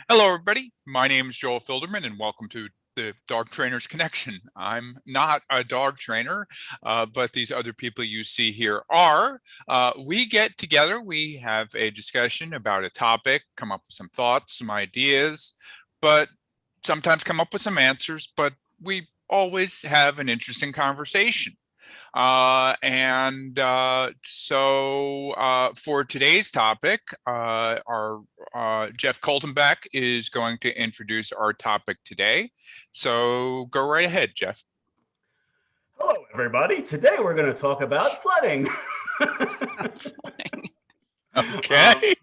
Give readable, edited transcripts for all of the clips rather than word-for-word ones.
Hello, everybody. My name is Joel Filderman, and welcome to the Dog Trainers Connection. I'm not a dog trainer, but these other people you see here are. We get together, we have a discussion about a topic, come up with some thoughts, some ideas, but sometimes come up with some answers, but we always have an interesting conversation. For today's topic, our Jeff Coltenback is going to introduce our topic today. So go right ahead, Jeff. Hello, everybody. Today we're going to talk about flooding. Okay.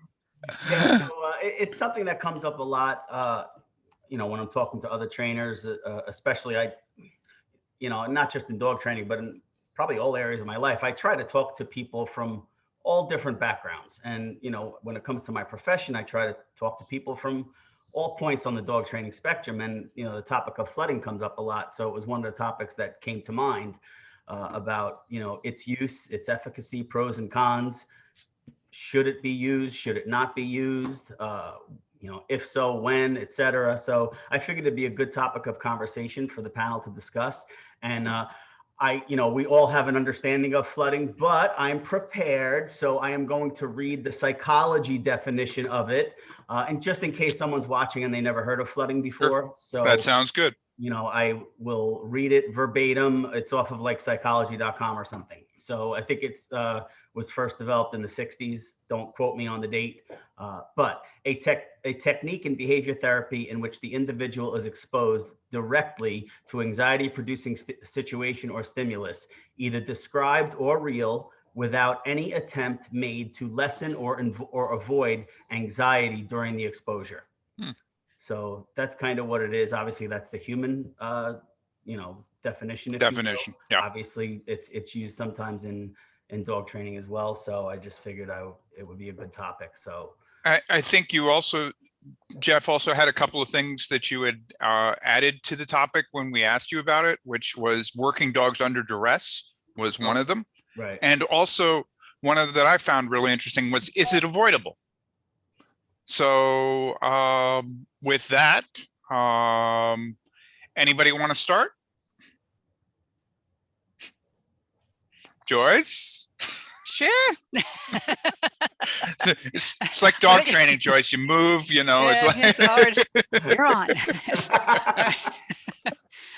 It's something that comes up a lot, when I'm talking to other trainers, especially not just in dog training, but in probably all areas of my life. I try to talk to people from all different backgrounds. And, when it comes to my profession, I try to talk to people from all points on the dog training spectrum. And, the topic of flooding comes up a lot. So it was one of the topics that came to mind about, its use, its efficacy, pros and cons. Should it be used? Should it not be used? If so, when, et cetera. So I figured it'd be a good topic of conversation for the panel to discuss. And we all have an understanding of flooding, but I'm prepared. So I am going to read the psychology definition of it. And just in case someone's watching and they never heard of flooding before. Sure. So that sounds good. I will read it verbatim. It's off of like psychology.com or something. So I think it's was first developed in the 60s. Don't quote me on the date. But a technique in behavior therapy in which the individual is exposed directly to anxiety-producing situation or stimulus, either described or real, without any attempt made to lessen or avoid anxiety during the exposure. So that's kind of what it is. Obviously, that's the human, definition. Definition. Yeah. Obviously, it's used sometimes in dog training as well. So I just figured it would be a good topic. So I think you also, Jeff, also had a couple of things that you had added to the topic when we asked you about it, which was working dogs under duress was one of them. Right. And also one of that I found really interesting was, is it avoidable? So with that, anybody want to start? Joyce? Sure. It's like dog training, Joyce. You move, it's like it's ours. You're on. I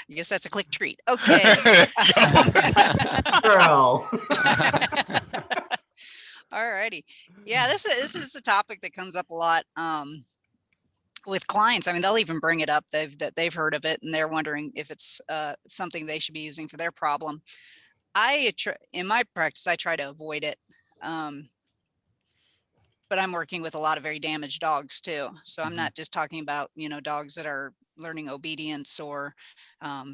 guess that's a click treat. Okay. Girl. All righty. Yeah, this is a topic that comes up a lot with clients. I mean, they'll even bring it up. They've heard of it and they're wondering if it's something they should be using for their problem. In my practice, I try to avoid it. But I'm working with a lot of very damaged dogs too. So I'm not just talking about, dogs that are learning obedience or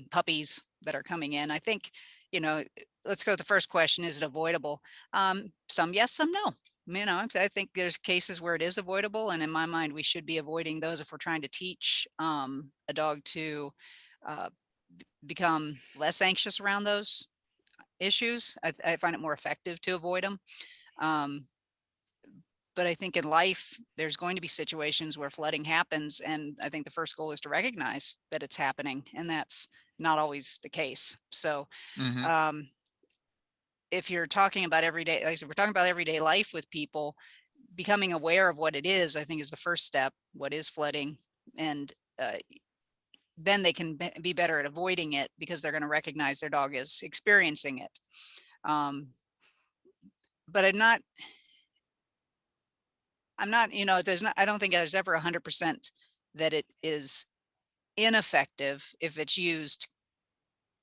puppies that are coming in. I think, let's go with the first question. Is it avoidable? Some yes, some no. I think there's cases where it is avoidable. And in my mind, we should be avoiding those if we're trying to teach a dog to become less anxious around those issues. I find it more effective to avoid them. But I think in life, there's going to be situations where flooding happens. And I think the first goal is to recognize that it's happening. And that's not always the case. So if you're talking about everyday, like I said, we're talking about everyday life with people, becoming aware of what it is, I think is the first step. What is flooding? And then they can be better at avoiding it because they're going to recognize their dog is experiencing it. But I'm not, I don't think there's ever 100% that it is ineffective if it's used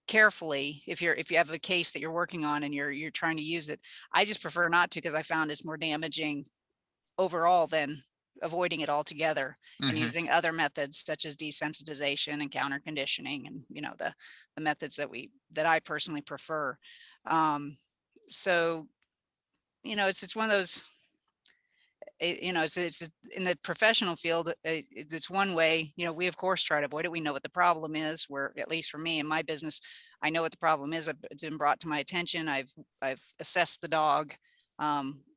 carefully. If you have a case that you're working on and you're trying to use it, I just prefer not to, because I found it's more damaging overall than avoiding it altogether and using other methods such as desensitization and counter conditioning and the methods that I personally prefer. So it's one of those, it's in the professional field, it's one way. We of course try to avoid it. We know what the problem is. Where, at least for me in my business, I know what the problem is. It's been brought to my attention. I've assessed the dog.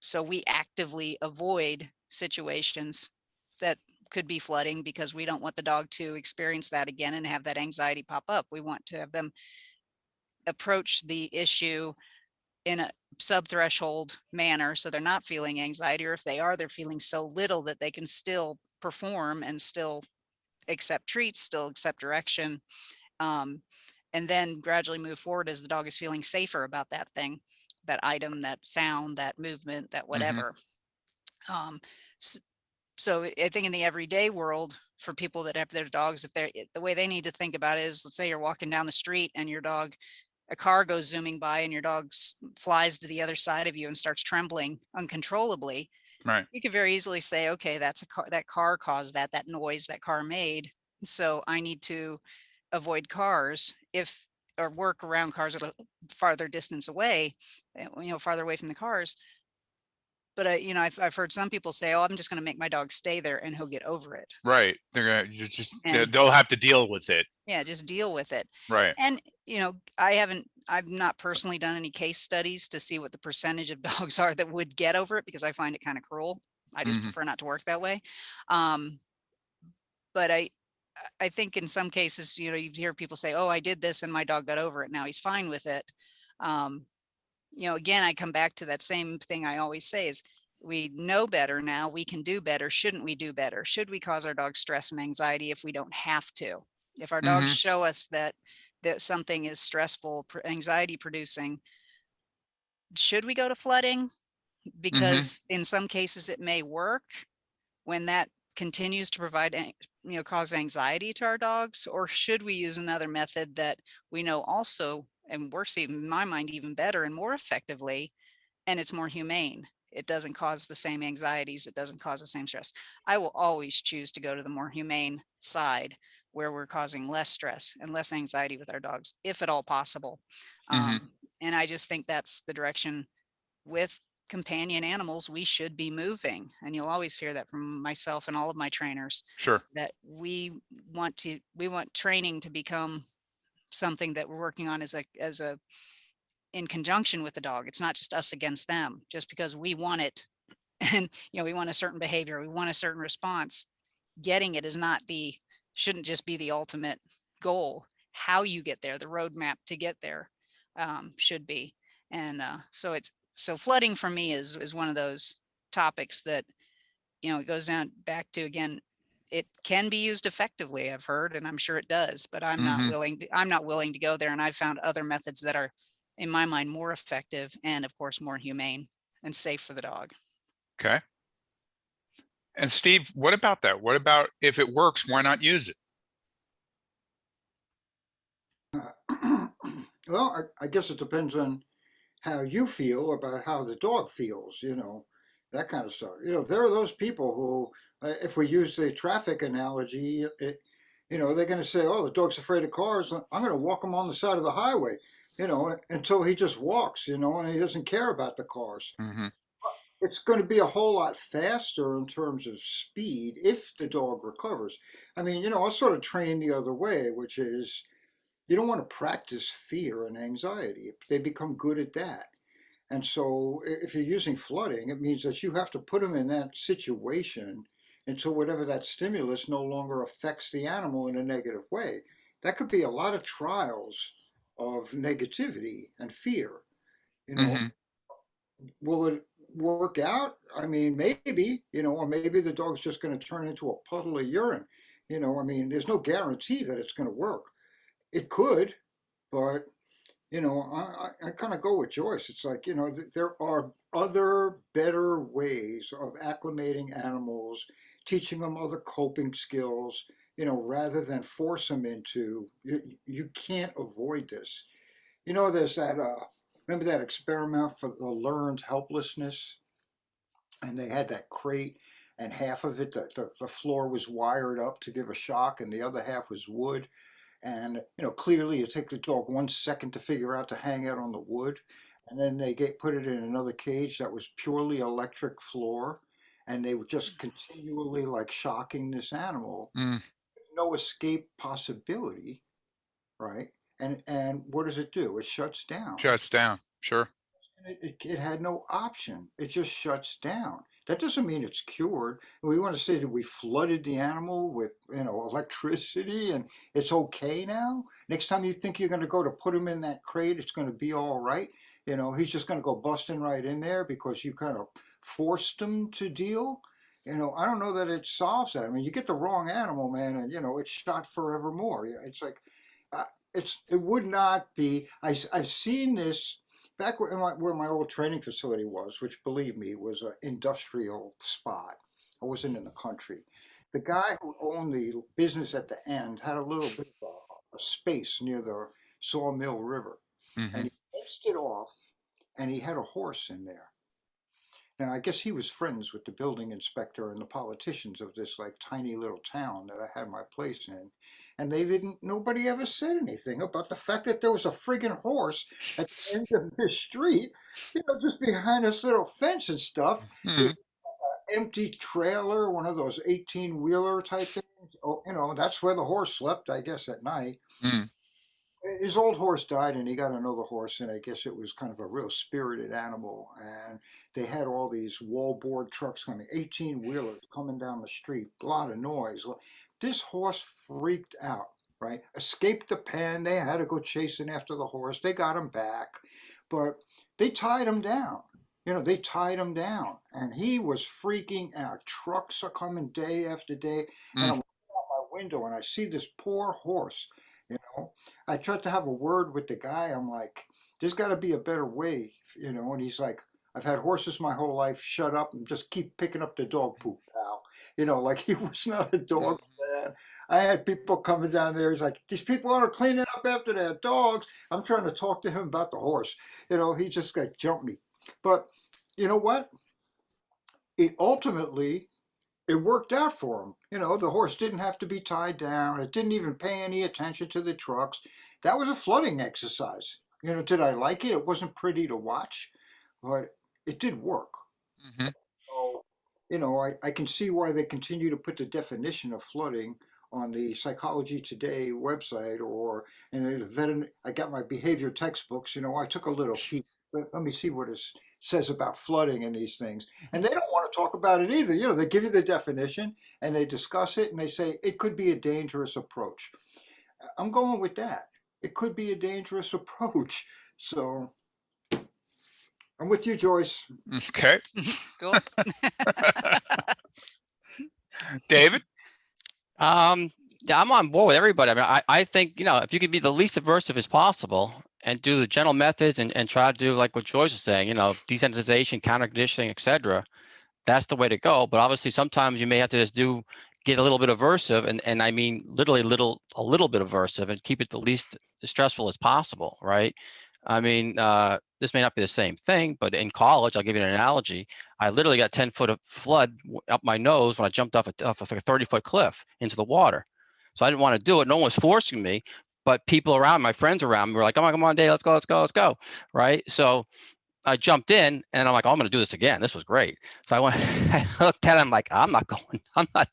So we actively avoid situations that could be flooding, because we don't want the dog to experience that again and have that anxiety pop up. We want to have them approach the issue in a sub-threshold manner, so they're not feeling anxiety, or if they are, they're feeling so little that they can still perform and still accept treats, still accept direction, and then gradually move forward as the dog is feeling safer about that thing, that item, that sound, that movement, that Mm-hmm. whatever. So I think in the everyday world, for people that have their dogs, if they're, the way they need to think about it is, let's say you're walking down the street and your dog, a car goes zooming by and your dog flies to the other side of you and starts trembling uncontrollably. Right. You could very easily say, okay, that's a car, that car caused that noise that car made. So I need to avoid cars, if, or work around cars at a farther distance away, farther away from the cars. But I've heard some people say, oh, I'm just going to make my dog stay there and he'll get over it. Right. They're gonna And they'll have to deal with it. yeah, just deal with it. Right. And, I've not personally done any case studies to see what the percentage of dogs are that would get over it, because I find it kind of cruel. I just prefer not to work that way. But I think in some cases, you hear people say, oh, I did this and my dog got over it. Now he's fine with it. Again, I come back to that same thing I always say is, we know better now, we can do better. Shouldn't we do better? Should we cause our dogs stress and anxiety if we don't have to? If our dogs show us that something is stressful, anxiety producing, should we go to flooding? Because in some cases it may work when that continues to provide, cause anxiety to our dogs. Or should we use another method that we know also, and works even in my mind even better and more effectively, and it's more humane? It doesn't cause the same anxieties, it doesn't cause the same stress. I will always choose to go to the more humane side, where we're causing less stress and less anxiety with our dogs, if at all possible. And I just think that's the direction with companion animals we should be moving. And you'll always hear that from myself and all of my trainers. Sure. That we want training to become something that we're working on as a in conjunction with the dog. It's not just us against them, just because we want it. And, we want a certain behavior, we want a certain response. Getting it is not shouldn't just be the ultimate goal. How you get there, the roadmap to get there, should be. And so flooding for me is one of those topics that, it goes down back to, again, it can be used effectively, I've heard, and I'm sure it does, but I'm not willing to go there. And I've found other methods that are, in my mind, more effective and, of course, more humane and safe for the dog. Okay. And Steve, what about that? What about if it works, why not use it? Well, I guess it depends on how you feel about how the dog feels, that kind of stuff. There are those people who, if we use the traffic analogy, they're going to say, oh, the dog's afraid of cars. I'm going to walk him on the side of the highway, until he just walks, and he doesn't care about the cars. It's going to be a whole lot faster in terms of speed if the dog recovers. I mean, I sort of trained the other way, which is you don't want to practice fear and anxiety. They become good at that. And so if you're using flooding, it means that you have to put them in that situation until whatever that stimulus no longer affects the animal in a negative way. That could be a lot of trials of negativity and fear. Will it work out? I mean, maybe, or maybe the dog's just going to turn into a puddle of urine. I mean, there's no guarantee that it's going to work. It could, but, I kind of go with Joyce. It's like, there are other better ways of acclimating animals, teaching them other coping skills, rather than force them into, you can't avoid this. There's that, remember that experiment for the learned helplessness? And they had that crate, and half of it, the floor was wired up to give a shock, and the other half was wood. And clearly, it takes the dog 1 second to figure out to hang out on the wood, and then they put it in another cage that was purely electric floor, and they were just continually like shocking this animal with no escape possibility, right? And what does it do? It shuts down. Shuts down. Sure. It had no option. It just shuts down. That doesn't mean it's cured. We want to say that we flooded the animal with, electricity and it's okay now. Next time you think you're going to go to put him in that crate, it's going to be all right. He's just going to go busting right in there because you kind of forced him to deal. I don't know that it solves that. I mean, you get the wrong animal, man, and it's shot forevermore. Yeah, it's like, uh, it would not be. I've seen this back where my old training facility was, which believe me was an industrial spot. I wasn't in the country. The guy who owned the business at the end had a little bit of a space near the Sawmill River, Hmm. and he fenced it off, and he had a horse in there. Now, I guess he was friends with the building inspector and the politicians of this like tiny little town that I had my place in. And nobody ever said anything about the fact that there was a friggin' horse at the end of this street, just behind this little fence and stuff. Hmm. There's an empty trailer, one of those 18-wheeler type things. Oh, that's where the horse slept, I guess, at night. Hmm. His old horse died and he got another horse, and I guess it was kind of a real spirited animal. And they had all these wallboard trucks coming, 18-wheelers coming down the street, a lot of noise. This horse freaked out, right? Escaped the pen. They had to go chasing after the horse. They got him back, but they tied him down. They tied him down, and he was freaking out. Trucks are coming day after day, and I'm Hmm. looking out my window and I see this poor horse. You know, I tried to have a word with the guy. I'm like, there's got to be a better way, And he's like, I've had horses my whole life. Shut up and just keep picking up the dog poop, pal. Like he was not a dog fan. I had people coming down there. He's like, these people aren't cleaning up after their dogs. I'm trying to talk to him about the horse. He just got jumped me. But you know what? It ultimately it worked out for him. The horse didn't have to be tied down. It didn't even pay any attention to the trucks. That was a flooding exercise. Did I like it? It wasn't pretty to watch, but it did work. Hmm. So, I can see why they continue to put the definition of flooding on the Psychology Today website or in I got my behavior textbooks. I took a little peek. Let me see what it says about flooding and these things. And they don't want to talk about it either. They give you the definition and they discuss it and they say it could be a dangerous approach. I'm going with that. It could be a dangerous approach. So I'm with you, Joyce. Okay. Cool. David? Yeah, I'm on board with everybody. I mean, I think, if you could be the least aversive as possible and do the gentle methods and try to do like what Joyce was saying, desensitization, counter conditioning, etc., that's the way to go. But obviously sometimes you may have to just get a little bit aversive and I mean literally a little bit aversive and keep it the least stressful as possible, right? I mean, this may not be the same thing, but in college, I'll give you an analogy. I literally got 10 foot of flood up my nose when I jumped off a 30-foot cliff into the water. So I didn't want to do it. No one was forcing me, but people around, my friends around me were like, come on, Dave, let's go. Right. So I jumped in and I'm like, oh, I'm going to do this again. This was great. So I went, I looked at him like, I'm not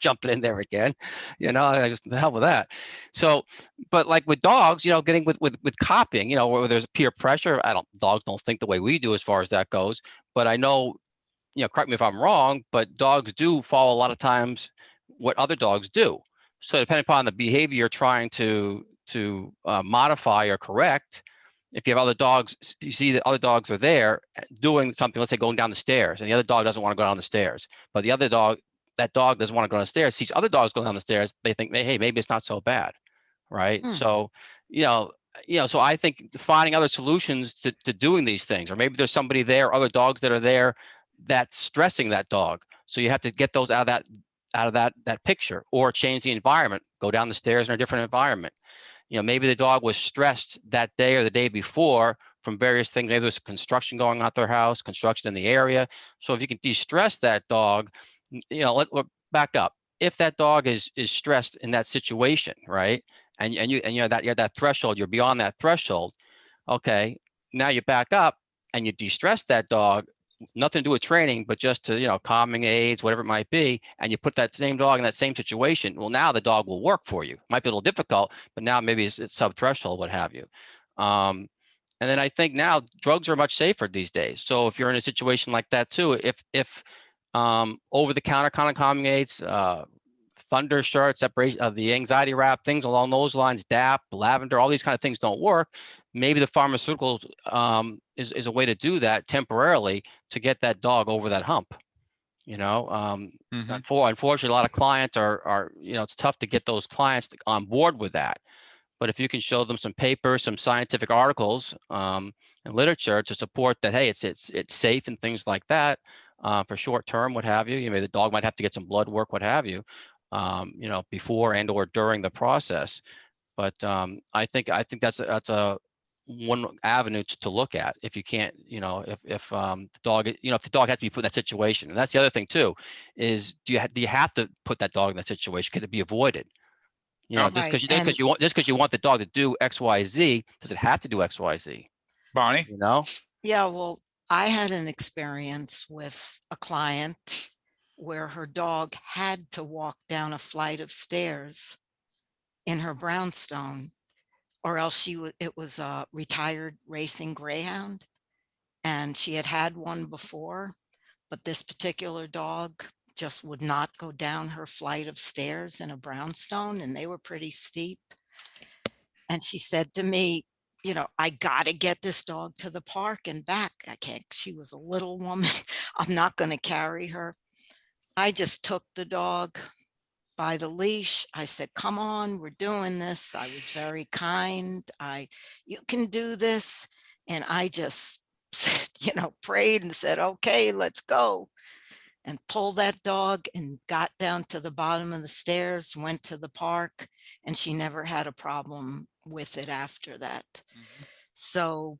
jumping in there again. I just, the hell with that. So, but like with dogs, getting with copying, where there's peer pressure, dogs don't think the way we do as far as that goes. But I know, correct me if I'm wrong, but dogs do follow a lot of times what other dogs do. So depending upon the behavior you're trying to modify or correct, if you have other dogs, you see that other dogs are there doing something, let's say going down the stairs, and the other dog doesn't want to go down the stairs, but that dog doesn't want to go down the stairs, sees other dogs going down the stairs, they think, hey, maybe it's not so bad, right? So, so I think finding other solutions to doing these things, or maybe there's somebody there, other dogs that are there that's stressing that dog. So you have to get those out of that picture, or change the environment, go down the stairs in a different environment. Maybe the dog was stressed that day or the day before from various things. Maybe there's construction going on at their house, construction in the area. So if you can de-stress that dog, let's back up. If that dog is stressed in that situation, right? And you have that threshold, you're beyond that threshold. Okay, now you back up and you de-stress that dog, nothing to do with training, but just to, calming aids, whatever it might be, and you put that same dog in that same situation, well, now the dog will work for you. Might be a little difficult, but now maybe it's sub-threshold, what have you. And then I think now drugs are much safer these days. So if you're in a situation like that too, if over-the-counter kind of calming aids, thunder shirt, separation of the anxiety wrap, things along those lines, DAP, lavender, all these kind of things don't work. Maybe the pharmaceuticals is a way to do that temporarily to get that dog over that hump. Unfortunately, a lot of clients are, it's tough to get those clients on board with that. But if you can show them some papers, some scientific articles, and literature to support that, hey, it's safe and things like that, for short term, what have you. The dog might have to get some blood work, what have you, before and or during the process. But I think that's a one avenue to look at if you can't, if the dog, if the dog has to be put in that situation. And that's the other thing too, is do you have to put that dog in that situation? Can it be avoided? Just because you want the dog to do X, Y, Z, does it have to do X, Y, Z? Bonnie? Yeah, well, I had an experience with a client where her dog had to walk down a flight of stairs in her brownstone, or else it was a retired racing greyhound, and she had one before, but this particular dog just would not go down her flight of stairs in a brownstone, and they were pretty steep. And she said to me, I got to get this dog to the park and back. I can't. She was a little woman. I'm not going to carry her. I just took the dog by the leash. I said, come on, we're doing this. I was very kind. You can do this. And I just, prayed and said, okay, let's go. And pulled that dog and got down to the bottom of the stairs, went to the park, and she never had a problem with it after that. Mm-hmm. So,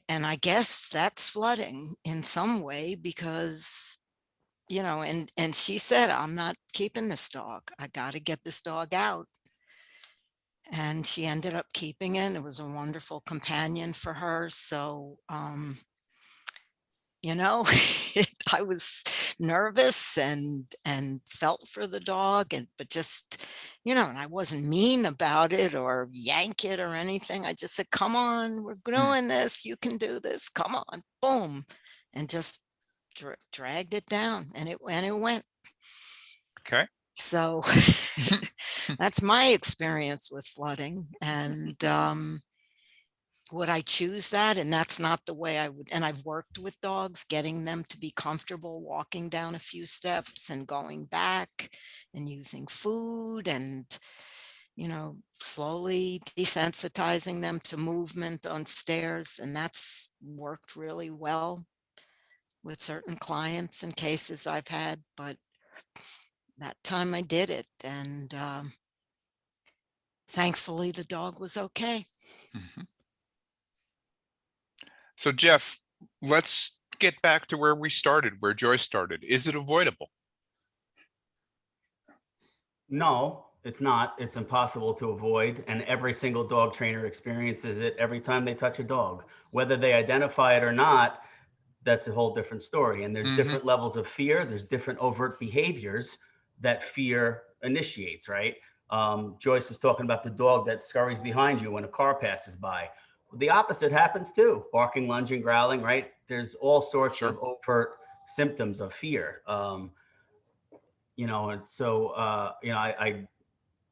and I guess that's flooding in some way because, and she said, I'm not keeping this dog. I got to get this dog out. And she ended up keeping it. It was a wonderful companion for her. So, I was nervous and felt for the dog, but just, and I wasn't mean about it or yank it or anything. I just said, come on, we're doing this. You can do this. Come on, boom. And just dragged it down and it went. Okay. So that's my experience with flooding. And, would I choose that? And that's not the way I would. And I've worked with dogs, getting them to be comfortable walking down a few steps and going back and using food and, slowly desensitizing them to movement on stairs. And that's worked really well with certain clients and cases I've had. But that time I did it. And thankfully the dog was okay. Mm-hmm. So Jeff, let's get back to where we started, where Joyce started. Is it avoidable? No, it's not. It's impossible to avoid. And every single dog trainer experiences it every time they touch a dog. Whether they identify it or not, that's a whole different story. And there's different levels of fear. There's different overt behaviors that fear initiates, right? Joyce was talking about the dog that scurries behind you when a car passes by. The opposite happens too. Barking, lunging, growling, right? There's all sorts of overt symptoms of fear. And so, I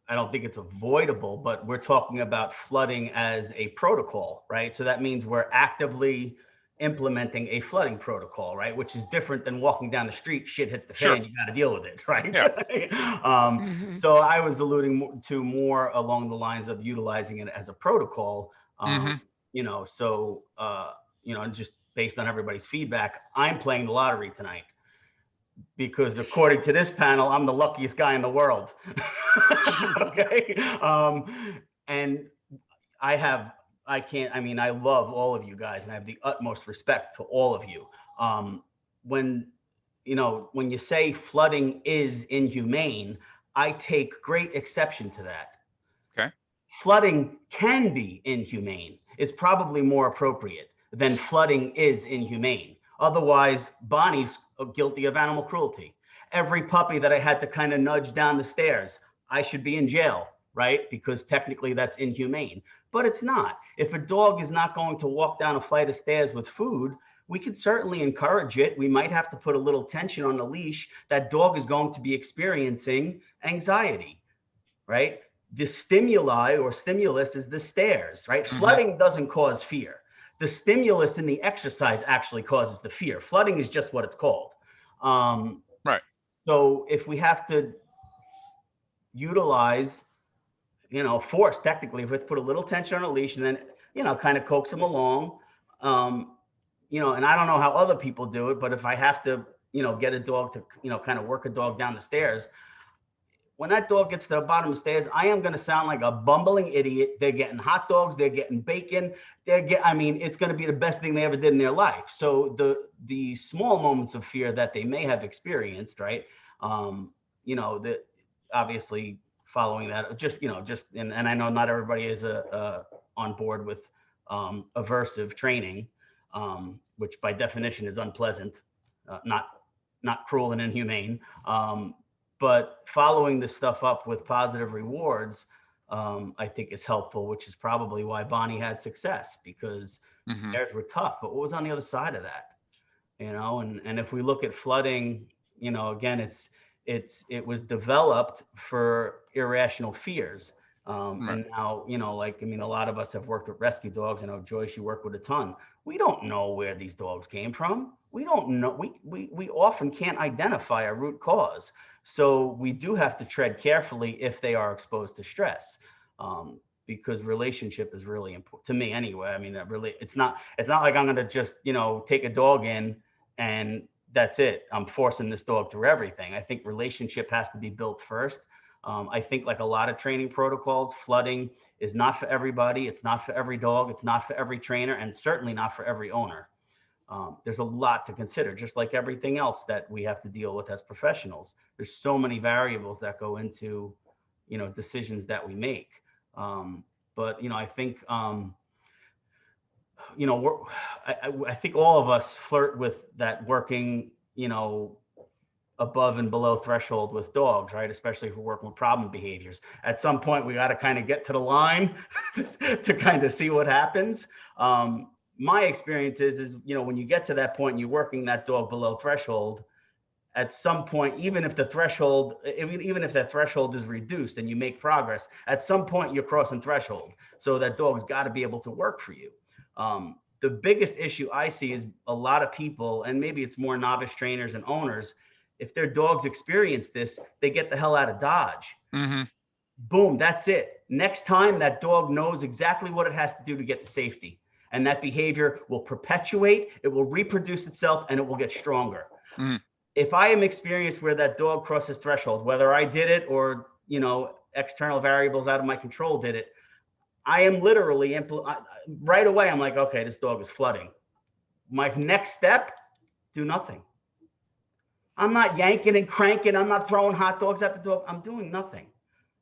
don't think it's avoidable, but we're talking about flooding as a protocol, right? So that means we're actively implementing a flooding protocol, right? Which is different than walking down the street, shit hits the fan, you got to deal with it, right? Yeah. So I was alluding to more along the lines of utilizing it as a protocol. Just based on everybody's feedback, I'm playing the lottery tonight because according to this panel, I'm the luckiest guy in the world. Okay. And I love all of you guys and I have the utmost respect to all of you. When you say flooding is inhumane, I take great exception to that. Okay. Flooding can be inhumane. It's probably more appropriate than flooding is inhumane. Otherwise, Bonnie's guilty of animal cruelty. Every puppy that I had to kind of nudge down the stairs, I should be in jail, right? Because technically that's inhumane, but it's not. If a dog is not going to walk down a flight of stairs with food, we could certainly encourage it. We might have to put a little tension on the leash. That dog is going to be experiencing anxiety, right? The stimuli or stimulus is the stairs, right? Flooding doesn't cause fear. The stimulus in the exercise actually causes the fear. Flooding is just what it's called. Right. So if we have to utilize, force, technically, if we have to put a little tension on a leash and then, kind of coax them along, and I don't know how other people do it, but if I have to, get a dog to, kind of work a dog down the stairs, when that dog gets to the bottom of the stairs, I am going to sound like a bumbling idiot. They're getting hot dogs. They're getting bacon. It's going to be the best thing they ever did in their life. So the small moments of fear that they may have experienced, right? That obviously following that, and I know not everybody is on board with aversive training, which by definition is unpleasant, not cruel and inhumane. But following this stuff up with positive rewards, I think is helpful, which is probably why Bonnie had success, because stairs were tough. But what was on the other side of that? And if we look at flooding, again, it was developed for irrational fears. And now, a lot of us have worked with rescue dogs. I know, Joyce, you work with a ton. We don't know where these dogs came from. We don't know. We often can't identify a root cause. So we do have to tread carefully if they are exposed to stress, because relationship is really important to me anyway. I mean, it's not like I'm going to just, take a dog in and that's it. I'm forcing this dog through everything. I think relationship has to be built first. I think, like a lot of training protocols, flooding is not for everybody. It's not for every dog. It's not for every trainer, and certainly not for every owner. There's a lot to consider, just like everything else that we have to deal with as professionals. There's so many variables that go into, decisions that we make. But I think, I think all of us flirt with that working, above and below threshold with dogs, right? Especially if we're working with problem behaviors. At some point, we got to kind of get to the line to kind of see what happens. My experience is, when you get to that point and you're working that dog below threshold, at some point, even if that threshold is reduced and you make progress, at some point you're crossing threshold. So that dog's got to be able to work for you. The biggest issue I see is a lot of people, and maybe it's more novice trainers and owners, if their dogs experience this, they get the hell out of Dodge. Boom, that's it. Next time, that dog knows exactly what it has to do to get to safety. And that behavior will perpetuate, it will reproduce itself, and it will get stronger. If I am experienced where that dog crosses threshold, whether I did it or, external variables out of my control did it, I am literally, right away, I'm like, okay, this dog is flooding. My next step, do nothing. I'm not yanking and cranking. I'm not throwing hot dogs at the dog. I'm doing nothing.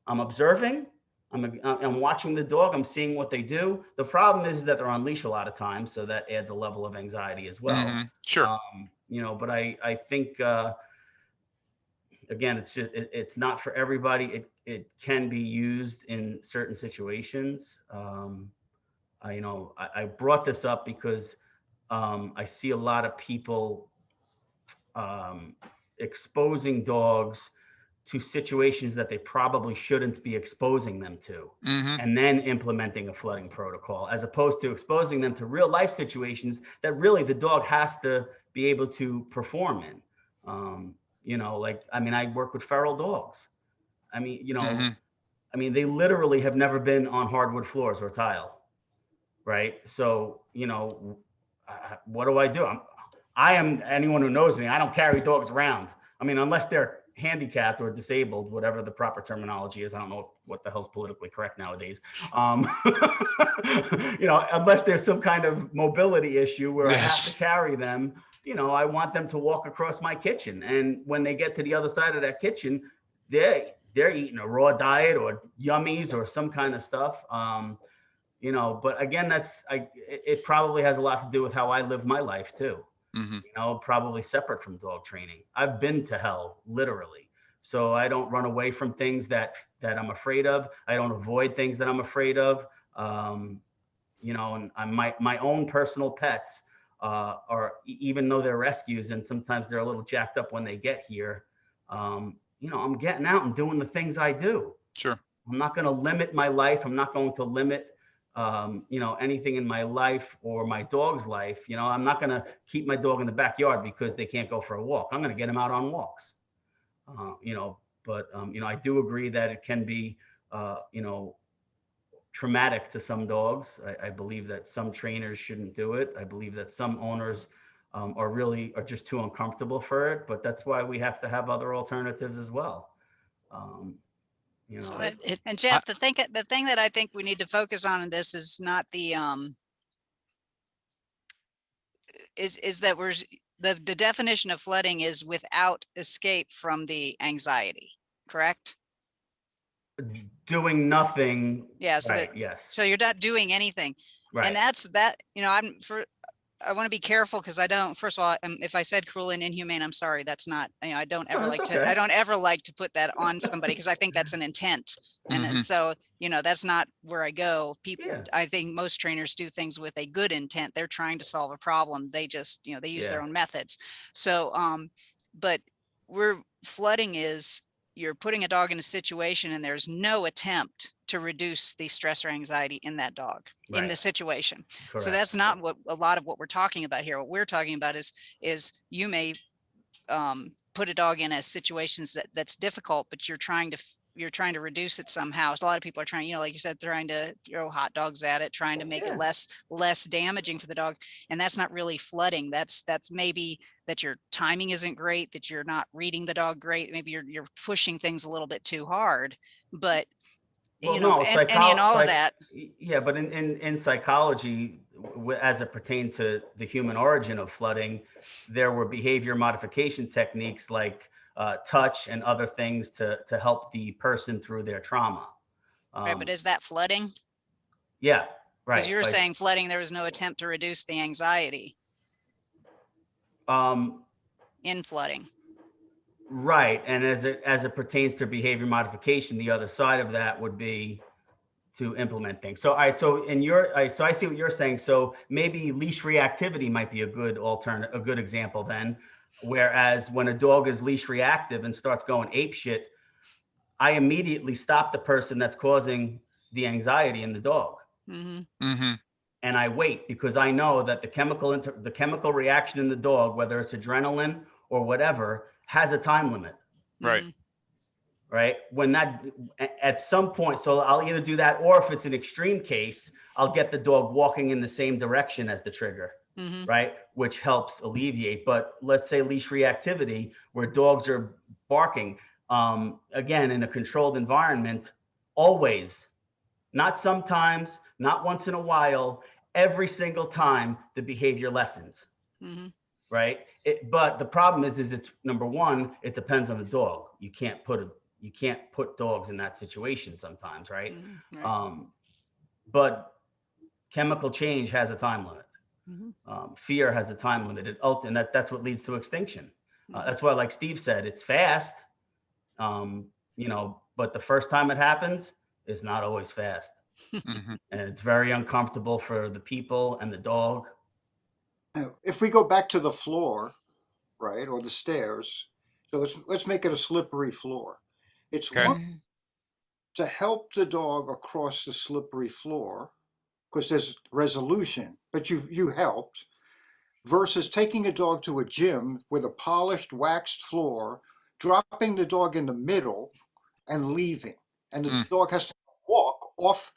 I'm observing. I'm watching the dog. I'm seeing what they do. The problem is that they're on leash a lot of times, so that adds a level of anxiety as well. Sure. But I think, again, it's not for everybody. It can be used in certain situations. I brought this up because I see a lot of people exposing dogs to situations that they probably shouldn't be exposing them to, and then implementing a flooding protocol, as opposed to exposing them to real life situations that really the dog has to be able to perform in. I work with feral dogs. They literally have never been on hardwood floors or tile, right? So, what do? I am, anyone who knows me, I don't carry dogs around. Unless they're handicapped or disabled, whatever the proper terminology is. I don't know what the hell's politically correct nowadays. Unless there's some kind of mobility issue where I have to carry them, I want them to walk across my kitchen. And when they get to the other side of that kitchen, they're eating a raw diet or yummies or some kind of stuff. But again, it probably has a lot to do with how I live my life too. Probably separate from dog training. I've been to hell, literally. So I don't run away from things that I'm afraid of. I don't avoid things that I'm afraid of. And my own personal pets or even though they're rescues and sometimes they're a little jacked up when they get here, I'm getting out and doing the things I do. Sure. I'm not going to limit my life. I'm not going to limit, anything in my life or my dog's life. I'm not going to keep my dog in the backyard because they can't go for a walk. I'm going to get them out on walks. But I do agree that it can be, traumatic to some dogs. I believe that some trainers shouldn't do it. I believe that some owners are just too uncomfortable for it. But that's why we have to have other alternatives as well. So But it, and Jeff, the thing that I think we need to focus on in this is not the is that the definition of flooding is without escape from the anxiety, correct? Doing nothing. Yeah, so Right. that Yes. so you're not doing anything. Right. And I want to be careful because I don't, first of all, if I said cruel and inhumane, I'm sorry, that's not, I don't ever that's like okay. I don't ever like to put that on somebody because I think that's an intent. And Mhm. so, that's not where I go. People, Yeah. I think most trainers do things with a good intent. They're trying to solve a problem. They just, they use their Yeah. own methods. So, but flooding is, you're putting a dog in a situation and there's no attempt to reduce the stress or anxiety in that dog in the Right. situation. Correct. So that's not what a lot of what we're talking about here. What we're talking about is you may put a dog in a situations that's difficult, but you're trying to reduce it somehow. So a lot of people are trying, like you said, trying to throw hot dogs at it, trying to make Yeah. it less damaging for the dog. And that's not really flooding. That's maybe that your timing isn't great, that you're not reading the dog great. Maybe you're pushing things a little bit too hard, but Well, no, any and all of that. Yeah, but in psychology, as it pertained to the human origin of flooding, there were behavior modification techniques like touch and other things to help the person through their trauma. Right, but is that flooding? Yeah, right. Because you were saying flooding, there was no attempt to reduce the anxiety in flooding. Right, and as it pertains to behavior modification, the other side of that would be to implement things. So, all right, so so I see what you're saying. So maybe leash reactivity might be a good example then. Whereas when a dog is leash reactive and starts going ape shit, I immediately stop the person that's causing the anxiety in the dog. Mm-hmm. Mm-hmm. And I wait because I know that the chemical reaction in the dog, whether it's adrenaline or whatever, has a time limit. Right. Right. When that at some point, so I'll either do that, or if it's an extreme case, I'll get the dog walking in the same direction as the trigger. Mm-hmm. Right. Which helps alleviate. But let's say leash reactivity, where dogs are barking, again, in a controlled environment, always, not sometimes, not once in a while, every single time the behavior lessens. Mm-hmm. Right. But the problem is it's number one, it depends on the dog. You can't put dogs in that situation sometimes. Right. Mm-hmm. Right. But chemical change has a time limit. Mm-hmm. Fear has a time limit. And that's what leads to extinction. That's why, like Steve said, it's fast, but the first time it happens is not always fast. Mm-hmm. And it's very uncomfortable for the people and the dog. If we go back to the floor, right, or the stairs, so let's make it a slippery floor. It's Okay. one to help the dog across the slippery floor because there's resolution, but you helped, versus taking a dog to a gym with a polished, waxed floor, dropping the dog in the middle and leaving. And the dog has to walk off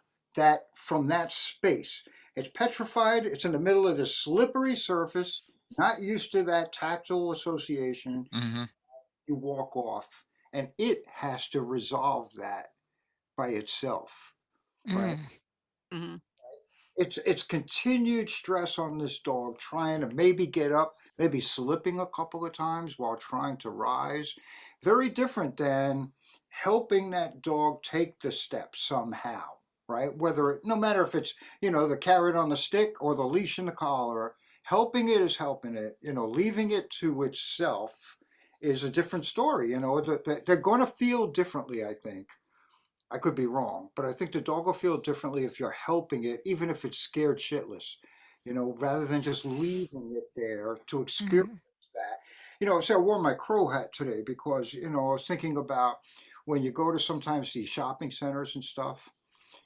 from that space. It's petrified. It's in the middle of this slippery surface, not used to that tactile association. Mm-hmm. You walk off, and it has to resolve that by itself. Right? Mm-hmm. It's continued stress on this dog trying to maybe get up, maybe slipping a couple of times while trying to rise. Very different than helping that dog take the steps somehow, right? No matter if it's, the carrot on the stick or the leash in the collar, helping it is helping it. Leaving it to itself is a different story. They're going to feel differently, I think. I could be wrong, but I think the dog will feel differently if you're helping it, even if it's scared shitless. rather than just leaving it there to experience that. So I wore my crow hat today because, I was thinking about when you go to sometimes these shopping centers and stuff,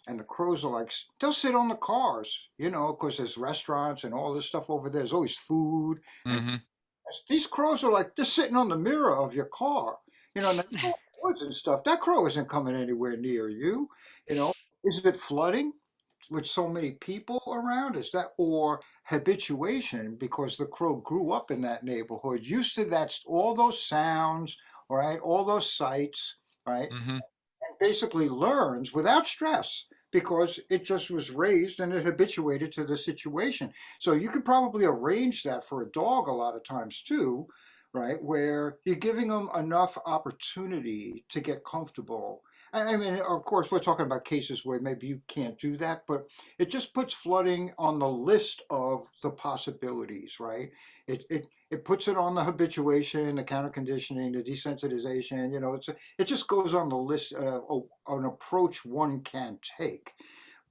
and the crows are like, they'll sit on the cars, because there's restaurants and all this stuff over there. There's always food. And Hmm. these crows are like, they're sitting on the mirror of your car, now you go in the woods and stuff. That crow isn't coming anywhere near you. Is it flooding with so many people around? Is that, or habituation because the crow grew up in that neighborhood, used to all those sounds, all right, all those sights, right? Hmm. And basically learns without stress because it just was raised and it habituated to the situation. So you can probably arrange that for a dog a lot of times too, right? Where you're giving them enough opportunity to get comfortable. I mean, of course, we're talking about cases where maybe you can't do that, but it just puts flooding on the list of the possibilities, right? It puts it on the habituation, the counter conditioning, the desensitization. It just goes on the list of an approach one can take.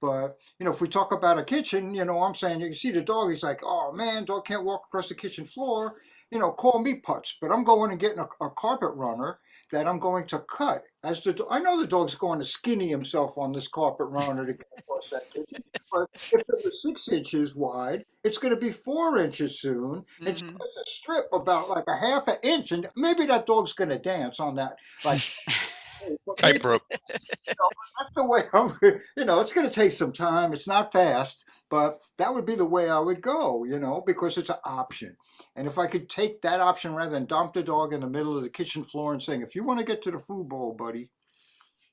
But if we talk about a kitchen, I'm saying you see the dog, he's like, oh man, dog can't walk across the kitchen floor. Call me putz, but I'm going and getting a carpet runner that I'm going to cut. I know the dog's going to skinny himself on this carpet runner to get across that kitchen. But if it was 6 inches wide, it's going to be 4 inches soon. And just a strip about like a half an inch, and maybe that dog's going to dance on that. Like, Tightrope. that's the way it's going to take some time. It's not fast, but that would be the way I would go, because it's an option. And if I could take that option rather than dump the dog in the middle of the kitchen floor and saying, if you want to get to the food bowl, buddy,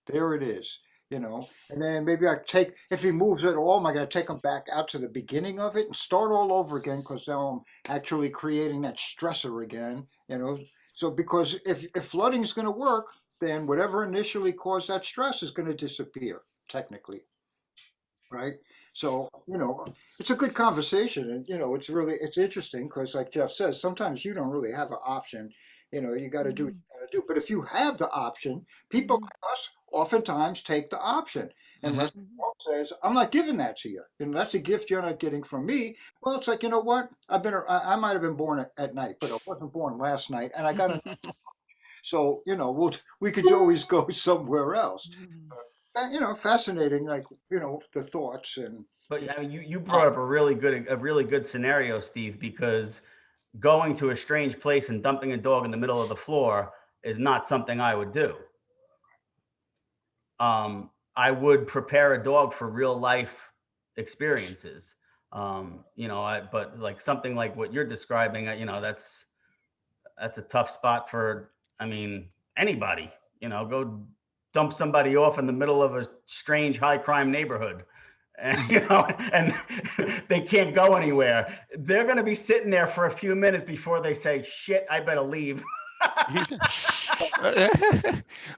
there it is, and then maybe if he moves at all, am I going to take him back out to the beginning of it and start all over again? Because now I'm actually creating that stressor again, So because if flooding is going to work, then whatever initially caused that stress is going to disappear, technically, right? So, it's a good conversation, and it's interesting because, like Jeff says, sometimes you don't really have an option. You got to do what you got to do. But if you have the option, people like us oftentimes take the option, unless the dog says, "I'm not giving that to you. That's a gift you're not getting from me." Well, it's like, you know what? I might have been born at night, but I wasn't born last night, and I got a so, we could always go somewhere else. Fascinating, like, the thoughts and. But I mean, you brought up a really good scenario, Steve, because going to a strange place and dumping a dog in the middle of the floor is not something I would do. I would prepare a dog for real life experiences. But like something like what you're describing, that's a tough spot for, anybody, go dump somebody off in the middle of a strange high crime neighborhood. And, and they can't go anywhere. They're going to be sitting there for a few minutes before they say, shit, I better leave.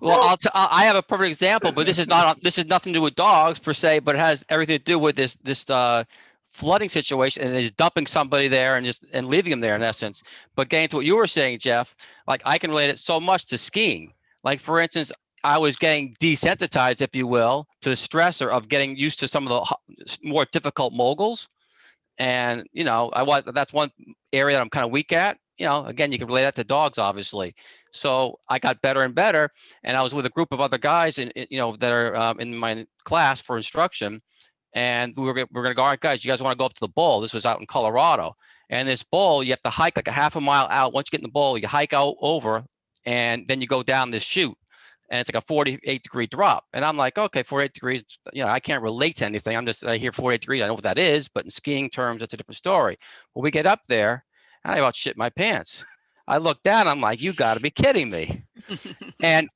Well, I have a perfect example, but this is nothing to do with dogs per se, but it has everything to do with this flooding situation, and just dumping somebody there and leaving them there in essence. But getting to what you were saying, Jeff, like I can relate it so much to skiing. Like for instance, I was getting desensitized, if you will, to the stressor of getting used to some of the more difficult moguls. And, that's one area that I'm kind of weak at. Again, you can relate that to dogs, obviously. So I got better and better. And I was with a group of other guys, that are in my class for instruction. And we're going to go, all right, guys, you guys want to go up to the bowl? This was out in Colorado. And this bowl, you have to hike like a half a mile out. Once you get in the bowl, you hike out over, and then you go down this chute. And it's like a 48-degree drop. And I'm like, okay, 48 degrees, I can't relate to anything. I hear 48 degrees, I know what that is, but in skiing terms, it's a different story. Well, we get up there, and I about shit my pants. I look down, I'm like, you gotta be kidding me. And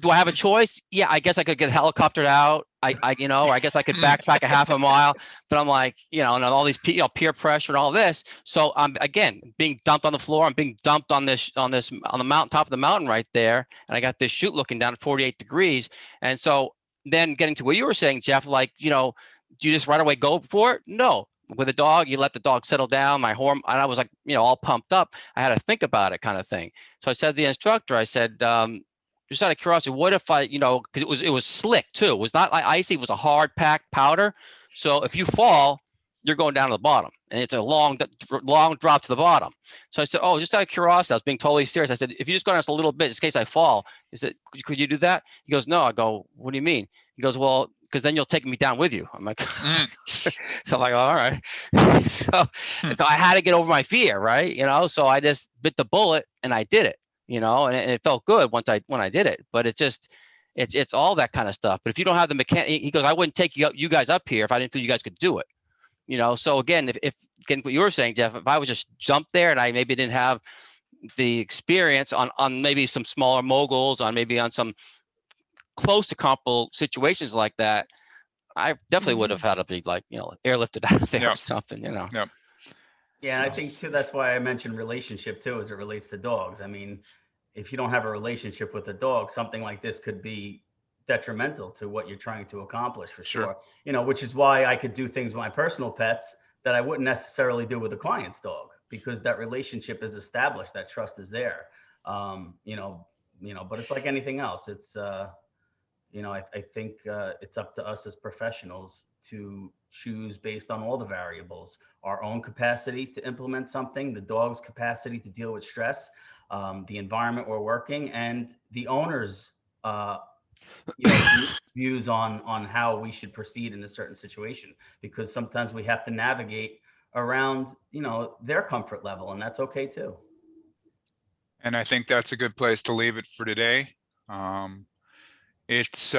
do I have a choice? Yeah, I guess I could get helicoptered out. I guess I could backtrack a half a mile, but I'm like, and all these peer pressure and all this. So I'm again being dumped on the floor. I'm being dumped on the mountain top of the mountain right there, and I got this chute looking down at 48 degrees. And so then getting to what you were saying, Jeff, like, do you just right away go for it? No. With a dog, you let the dog settle down. My horn, and I was like, all pumped up. I had to think about it, kind of thing. So I said to the instructor, I said, just out of curiosity, what if I, because it was slick too. It was not like icy. It was a hard packed powder. So if you fall, you're going down to the bottom, and it's a long drop to the bottom. So I said, oh, just out of curiosity, I was being totally serious. I said, if you just go down just a little bit, just in case I fall, he said, could you do that? He goes, no. I go, what do you mean? He goes, well, because then you'll take me down with you. I'm like, so I'm like, all right. so I had to get over my fear, right? You know, so I just bit the bullet and I did it, you know, and it felt good when I did it. But it's all that kind of stuff. But if you don't have the mechanic, he goes, I wouldn't take you guys up here if I didn't think you guys could do it. You know, so again, if again, what you were saying, Jeff, if I was just jump there and I maybe didn't have the experience on maybe some smaller moguls, on some close to comparable situations like that, I definitely would have had to be like, you know, airlifted out of there or something, you know. Yep. Yeah, and I think too, that's why I mentioned relationship too, as it relates to dogs. I mean, if you don't have a relationship with a dog, something like this could be detrimental to what you're trying to accomplish for sure. You know, which is why I could do things with my personal pets that I wouldn't necessarily do with a client's dog, because that relationship is established, that trust is there. But it's like anything else. It's I think it's up to us as professionals to choose based on all the variables, our own capacity to implement something, the dog's capacity to deal with stress, the environment we're working, and the owner's views on how we should proceed in a certain situation, because sometimes we have to navigate around their comfort level, and that's okay too. And I think that's a good place to leave it for today. It's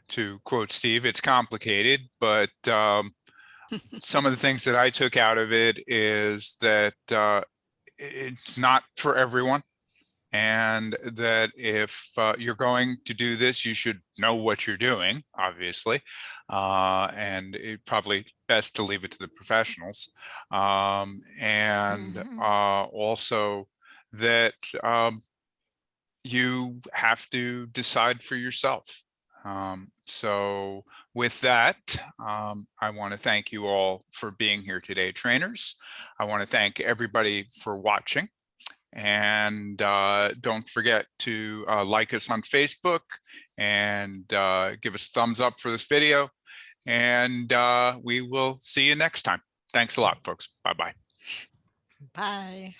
to quote Steve, it's complicated, but some of the things that I took out of it is that it's not for everyone. And that if you're going to do this, you should know what you're doing, obviously, and it's probably best to leave it to the professionals. Also that you have to decide for yourself. So with that, I want to thank you all for being here today, trainers. I want to thank everybody for watching. And don't forget to like us on Facebook and give us a thumbs up for this video. And we will see you next time. Thanks a lot, folks. Bye-bye. Bye.